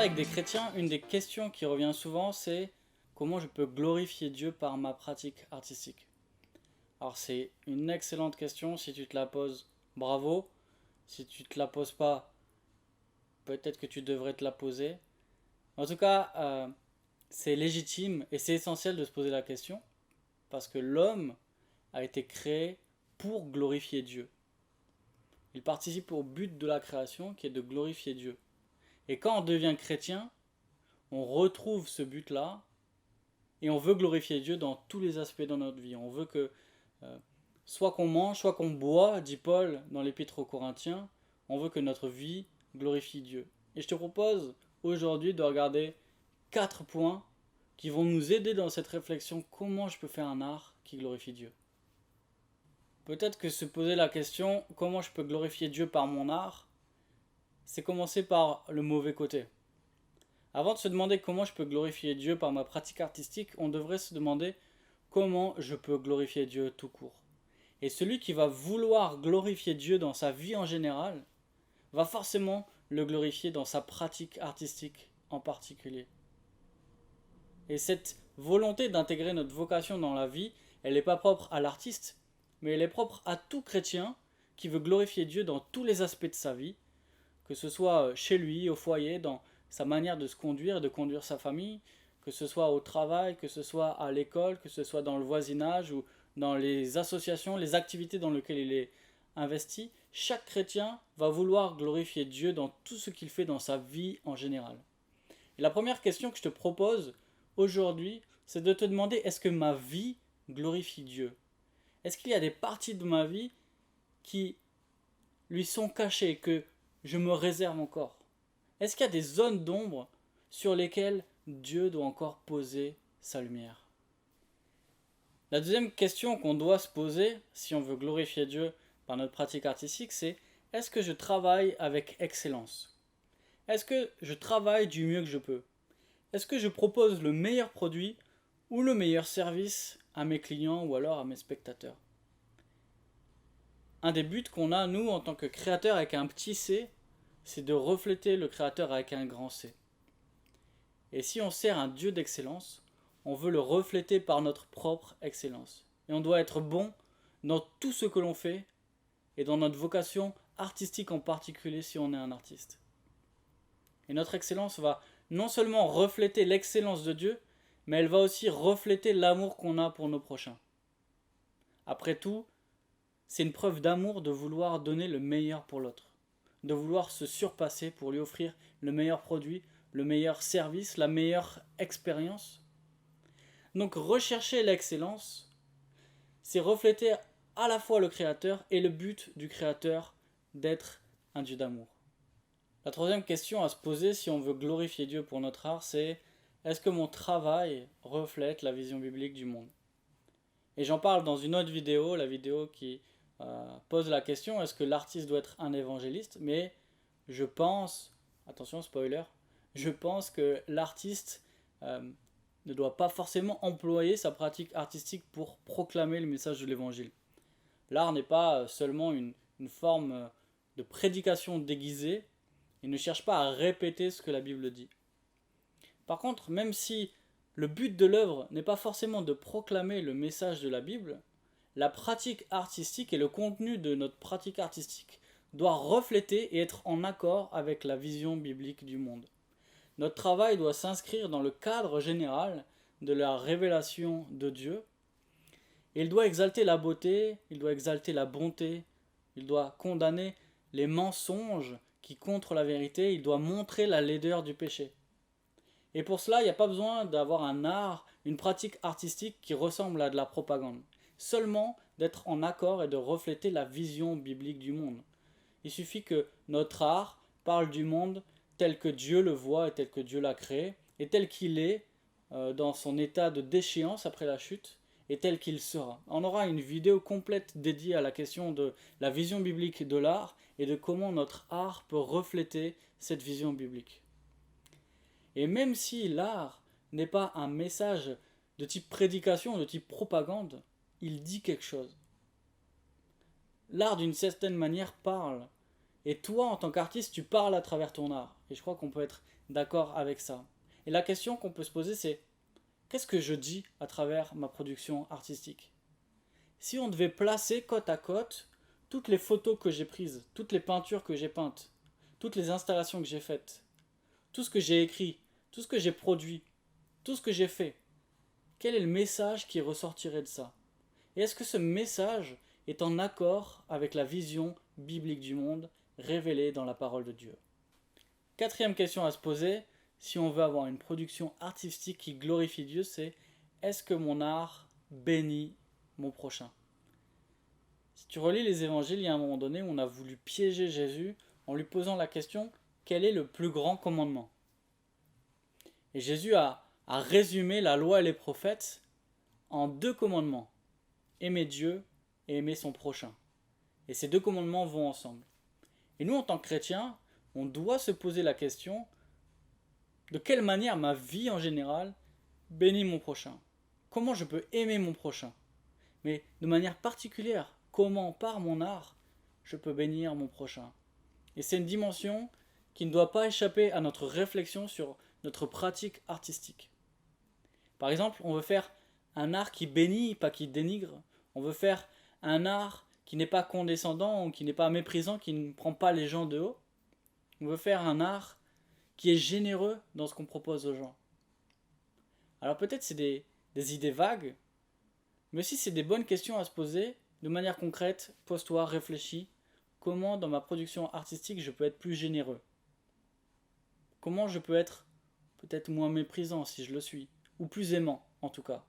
avec des chrétiens, une des questions qui revient souvent, c'est comment je peux glorifier Dieu par ma pratique artistique. Alors c'est une excellente question, si tu te la poses, bravo. Si tu te la poses pas, peut-être que tu devrais te la poser. En tout cas, c'est légitime et c'est essentiel de se poser la question, parce que l'homme a été créé pour glorifier Dieu. Il participe au but de la création qui est de glorifier Dieu. Et quand on devient chrétien, on retrouve ce but-là et on veut glorifier Dieu dans tous les aspects de notre vie. On veut que soit qu'on mange, soit qu'on boit, dit Paul dans l'Épître aux Corinthiens, on veut que notre vie glorifie Dieu. Et je te propose aujourd'hui de regarder 4 points qui vont nous aider dans cette réflexion, comment je peux faire un art qui glorifie Dieu. Peut-être que se poser la question, comment je peux glorifier Dieu par mon art, c'est commencer par le mauvais côté. Avant de se demander comment je peux glorifier Dieu par ma pratique artistique, on devrait se demander comment je peux glorifier Dieu tout court. Et celui qui va vouloir glorifier Dieu dans sa vie en général, va forcément le glorifier dans sa pratique artistique en particulier. Et cette volonté d'intégrer notre vocation dans la vie, elle n'est pas propre à l'artiste, mais elle est propre à tout chrétien qui veut glorifier Dieu dans tous les aspects de sa vie, que ce soit chez lui, au foyer, dans sa manière de se conduire et de conduire sa famille, que ce soit au travail, que ce soit à l'école, que ce soit dans le voisinage ou dans les associations, les activités dans lesquelles il est investi. Chaque chrétien va vouloir glorifier Dieu dans tout ce qu'il fait dans sa vie en général. Et la première question que je te propose aujourd'hui, c'est de te demander, est-ce que ma vie glorifie Dieu? Est-ce qu'il y a des parties de ma vie qui lui sont cachées, que je me réserve encore? Est-ce qu'il y a des zones d'ombre sur lesquelles Dieu doit encore poser sa lumière? La deuxième question qu'on doit se poser, si on veut glorifier Dieu par notre pratique artistique, c'est est-ce que je travaille avec excellence? Est-ce que je travaille du mieux que je peux? Est-ce que je propose le meilleur produit ou le meilleur service à mes clients ou alors à mes spectateurs? Un des buts qu'on a, nous, en tant que créateurs avec un petit c, c'est de refléter le créateur avec un grand C. Et si on sert un Dieu d'excellence, on veut le refléter par notre propre excellence. Et on doit être bon dans tout ce que l'on fait et dans notre vocation artistique en particulier si on est un artiste. Et notre excellence va non seulement refléter l'excellence de Dieu, mais elle va aussi refléter l'amour qu'on a pour nos prochains. Après tout, c'est une preuve d'amour de vouloir donner le meilleur pour l'autre, de vouloir se surpasser pour lui offrir le meilleur produit, le meilleur service, la meilleure expérience. Donc rechercher l'excellence, c'est refléter à la fois le Créateur et le but du Créateur d'être un Dieu d'amour. La troisième question à se poser si on veut glorifier Dieu pour notre art, c'est est-ce que mon travail reflète la vision biblique du monde? Et j'en parle dans une autre vidéo, la vidéo qui pose la question est-ce que l'artiste doit être un évangéliste? Mais je pense, attention spoiler, je pense que l'artiste ne doit pas forcément employer sa pratique artistique pour proclamer le message de l'évangile. L'art n'est pas seulement une forme de prédication déguisée. Il ne cherche pas à répéter ce que la Bible dit. Par contre, même si le but de l'œuvre n'est pas forcément de proclamer le message de la Bible, la pratique artistique et le contenu de notre pratique artistique doit refléter et être en accord avec la vision biblique du monde. Notre travail doit s'inscrire dans le cadre général de la révélation de Dieu. Et il doit exalter la beauté, il doit exalter la bonté, il doit condamner les mensonges qui contre la vérité, il doit montrer la laideur du péché. Et pour cela, il n'y a pas besoin d'avoir un art, une pratique artistique qui ressemble à de la propagande. Seulement d'être en accord et de refléter la vision biblique du monde. Il suffit que notre art parle du monde tel que Dieu le voit et tel que Dieu l'a créé, et tel qu'il est dans son état de déchéance après la chute, et tel qu'il sera. On aura une vidéo complète dédiée à la question de la vision biblique de l'art et de comment notre art peut refléter cette vision biblique. Et même si l'art n'est pas un message de type prédication, de type propagande, il dit quelque chose. L'art d'une certaine manière parle. Et toi, en tant qu'artiste, tu parles à travers ton art. Et je crois qu'on peut être d'accord avec ça. Et la question qu'on peut se poser, c'est qu'est-ce que je dis à travers ma production artistique? Si on devait placer côte à côte toutes les photos que j'ai prises, toutes les peintures que j'ai peintes, toutes les installations que j'ai faites, tout ce que j'ai écrit, tout ce que j'ai produit, tout ce que j'ai fait, quel est le message qui ressortirait de ça? Et est-ce que ce message est en accord avec la vision biblique du monde révélée dans la parole de Dieu? Quatrième question à se poser, si on veut avoir une production artistique qui glorifie Dieu, c'est est-ce que mon art bénit mon prochain? Si tu relis les évangiles, il y a un moment donné où on a voulu piéger Jésus en lui posant la question quel est le plus grand commandement? Et Jésus a résumé la loi et les prophètes en deux commandements, aimer Dieu et aimer son prochain. Et ces deux commandements vont ensemble. Et nous, en tant que chrétiens, on doit se poser la question de quelle manière ma vie en général bénit mon prochain? Comment je peux aimer mon prochain? Mais de manière particulière, comment par mon art je peux bénir mon prochain? Et c'est une dimension qui ne doit pas échapper à notre réflexion sur notre pratique artistique. Par exemple, on veut faire un art qui bénit, pas qui dénigre. On veut faire un art qui n'est pas condescendant, qui n'est pas méprisant, qui ne prend pas les gens de haut. On veut faire un art qui est généreux dans ce qu'on propose aux gens. Alors peut-être c'est des idées vagues, mais aussi c'est des bonnes questions à se poser de manière concrète. Pose-toi, réfléchis. Comment dans ma production artistique je peux être plus généreux? Comment je peux être peut-être moins méprisant si je le suis, ou plus aimant en tout cas?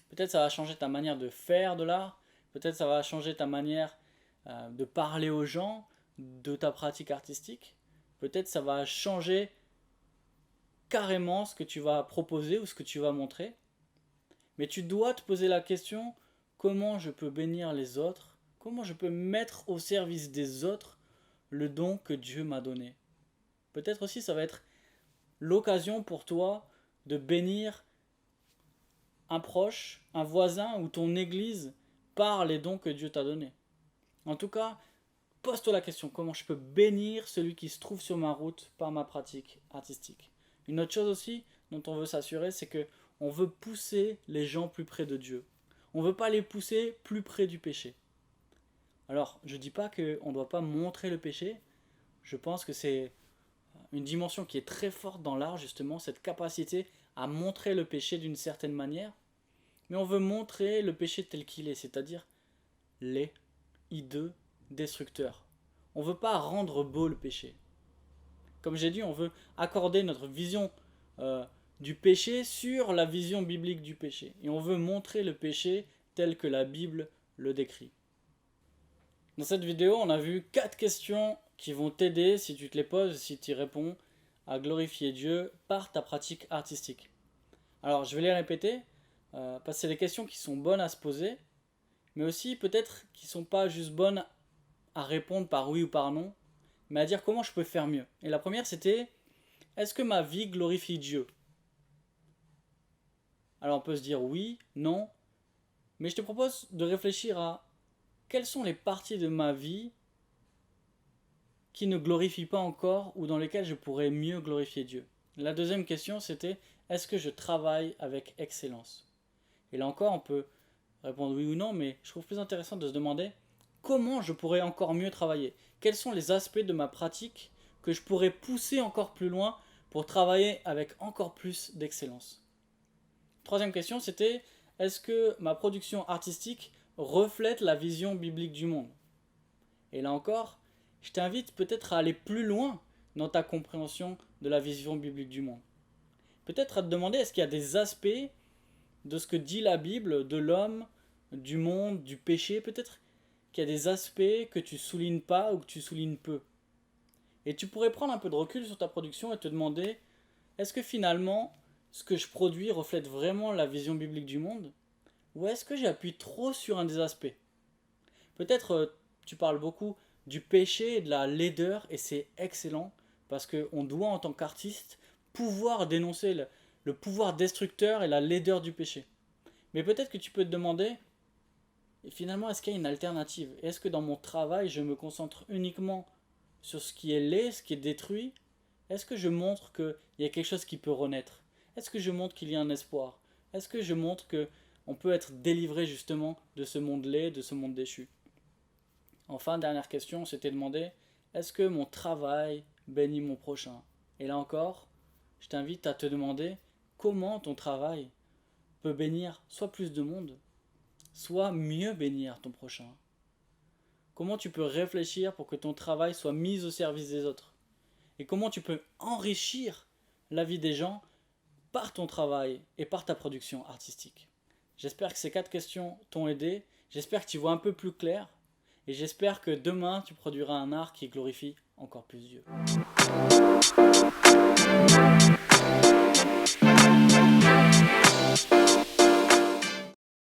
Peut-être ça va changer ta manière de faire de l'art, peut-être ça va changer ta manière de parler aux gens de ta pratique artistique, peut-être ça va changer carrément ce que tu vas proposer ou ce que tu vas montrer. Mais tu dois te poser la question, comment je peux bénir les autres? Comment je peux mettre au service des autres le don que Dieu m'a donné? Peut-être aussi ça va être l'occasion pour toi de bénir un proche, un voisin ou ton église par les dons que Dieu t'a donnés. En tout cas, pose-toi la question, comment je peux bénir celui qui se trouve sur ma route par ma pratique artistique? Une autre chose aussi dont on veut s'assurer, c'est que on veut pousser les gens plus près de Dieu. On ne veut pas les pousser plus près du péché. Alors, je ne dis pas qu'on ne doit pas montrer le péché. Je pense que c'est une dimension qui est très forte dans l'art, justement, cette capacité à montrer le péché d'une certaine manière. Mais on veut montrer le péché tel qu'il est, c'est-à-dire laid, hideux, destructeur. On ne veut pas rendre beau le péché. Comme j'ai dit, on veut accorder notre vision du péché sur la vision biblique du péché. Et on veut montrer le péché tel que la Bible le décrit. Dans cette vidéo, on a vu 4 questions qui vont t'aider, si tu te les poses, si tu y réponds, à glorifier Dieu par ta pratique artistique. Alors, je vais les répéter, parce que c'est des questions qui sont bonnes à se poser, mais aussi peut-être qui ne sont pas juste bonnes à répondre par oui ou par non, mais à dire comment je peux faire mieux. Et la première, c'était, est-ce que ma vie glorifie Dieu? Alors on peut se dire oui, non, mais je te propose de réfléchir à quelles sont les parties de ma vie qui ne glorifient pas encore ou dans lesquelles je pourrais mieux glorifier Dieu. La deuxième question, c'était, est-ce que je travaille avec excellence? Et là encore, on peut répondre oui ou non, mais je trouve plus intéressant de se demander comment je pourrais encore mieux travailler. Quels sont les aspects de ma pratique que je pourrais pousser encore plus loin pour travailler avec encore plus d'excellence? Troisième question, c'était est-ce que ma production artistique reflète la vision biblique du monde? Et là encore, je t'invite peut-être à aller plus loin dans ta compréhension de la vision biblique du monde. Peut-être à te demander est-ce qu'il y a des aspects de ce que dit la Bible, de l'homme, du monde, du péché, peut-être qu'il y a des aspects que tu soulignes pas ou que tu soulignes peu. Et tu pourrais prendre un peu de recul sur ta production et te demander est-ce que finalement ce que je produis reflète vraiment la vision biblique du monde? Ou est-ce que j'appuie trop sur un des aspects? Peut-être tu parles beaucoup du péché et de la laideur et c'est excellent parce qu'on doit en tant qu'artiste pouvoir dénoncer le pouvoir destructeur et la laideur du péché. Mais peut-être que tu peux te demander Et finalement, est-ce qu'il y a une alternative? Est-ce que dans mon travail, je me concentre uniquement sur ce qui est laid, ce qui est détruit? Est-ce que je montre qu'il y a quelque chose qui peut renaître? Est-ce que je montre qu'il y a un espoir? Est-ce que je montre que on peut être délivré justement de ce monde laid, de ce monde déchu? Enfin, dernière question, on s'était demandé, est-ce que mon travail bénit mon prochain? Et là encore, je t'invite à te demander comment ton travail peut bénir soit plus de monde, soit mieux bénir ton prochain. Comment tu peux réfléchir pour que ton travail soit mis au service des autres? Et comment tu peux enrichir la vie des gens par ton travail et par ta production artistique? J'espère que ces 4 questions t'ont aidé, j'espère que tu vois un peu plus clair, et j'espère que demain tu produiras un art qui glorifie encore plus Dieu.